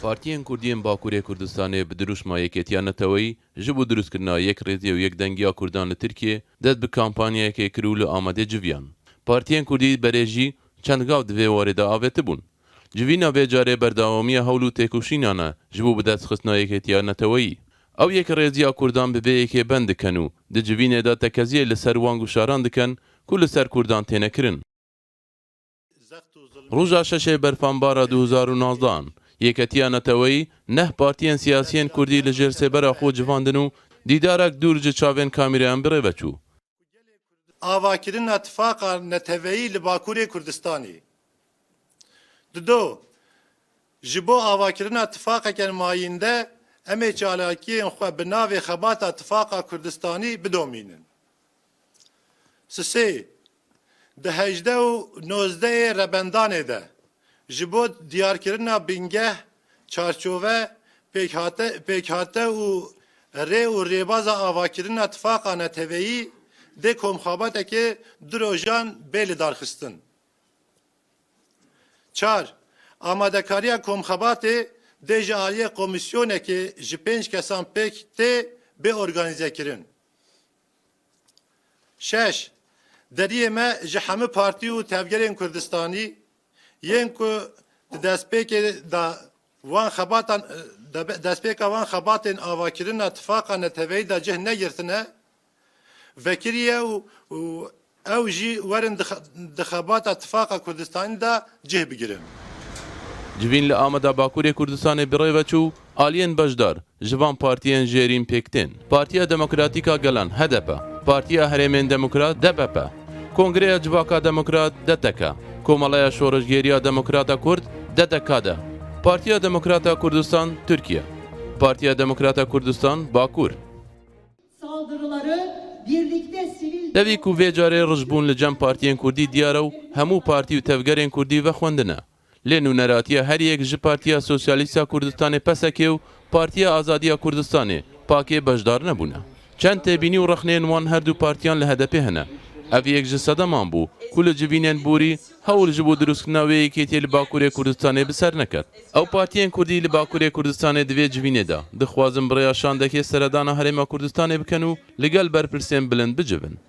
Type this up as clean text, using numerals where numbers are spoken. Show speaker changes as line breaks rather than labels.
Partiyên Kurdiyên Bakurê Kurdistanê bi dirûşma Yekêtiya Neteweyî ji bo drûstkirina yek rêzî û yekdengiya Kurdan li Tirkiye dest bi kampanyayekê kir û li Amedê civiyan. Partiyên Kurdî berê jî çend gav di vê warê de avêtibûn. Civîna vê carê berdewamiya hewl û têkoşînan e ji bo bi destxistina Yekêtiya Neteweyî. Ew yekrêziya Kurdan bi vê yekê ben dikin û di civînê de tekeziyê li ser wan guşaran dikin ku li ser Kurdan têne kirin. Roja şeşê berfanbara 2019 Yekêtiya Neteweyî neh partiyên siyasiyên Kurdî li jêr sêbera xwe civandin û dîdarek dûr ji çavên kamîreyan birêve çû.
Avakirina Tifaka Neteweyî li Bakurê Kurdistanê. Dido, ji bo avakirina tifaqekên mayîn de em ê çalakiyên xwe bi navê xebata Tifaka Kurdistanî bidomînin. Sisê, di 18 û 19 Rebendanê de ji bo diyarkirina bingeh, çarçove, pêkhate û rê û rêbaza avakirina Tifaka Neteweyî dê komxabatekê du rojan bê li darxistin. 4. Amadekariya komxabatê dê ji aliyê komisyonekê ji 5 kesan pêk tê bê organize kirin. 6. Deriyê me ji hemû partî û tevgerên Kurdistanî yên ku di destpêkê da wan xebatan destpêka wan xebatên avakirina Tifaka Neteweyî de cih negirtine vekiriye û ew jî werin di xebata Tifaka Kurdistanî de cih bigirin.
Civîn li Ameda Bakurê Kurdistanê birêve çû aliyên bejdar ji van partiyên jêrîn pêk tên. Partiya Demokratîk a Gelan HDP, Partiya Herêmên Demokrat DBP, Kongreya Civaka Demokrat DTK, Komalaya Şoreşgeriya Demokrata Kurd DTKD, Partiya Demokrata Kurdistan Türkiye, Partiya Demokrata Kurdistan Bakur.
Saldırıları birlikte sivil...
Devî ku vê carê rijbûn li cem partiyên Kurdî diyar ew hemû partî û tevgerên Kurdî vexwendine. Lê nûneratiya her yek ji Partiya Sosyalîst a Kurdistanê pesekê û Partiya Azadiya Kurdistanê pakê bejdar nebûne. Çend têbînî û rexneyên wan her du partiyan li HDP hene. Ev yek ji sedeman bû ku li civînên borî hewl ji bo dirûstkirina wê yekêtiyê li Bakurê Kurdistanê bi ser neket. Ew partiyên Kurdî li Bakurê Kurdistanê di vê civînê de dixwazin birêya şandekê seredana Herêma Kurdistanê bikin û li gel berpirsên bilind bicivin.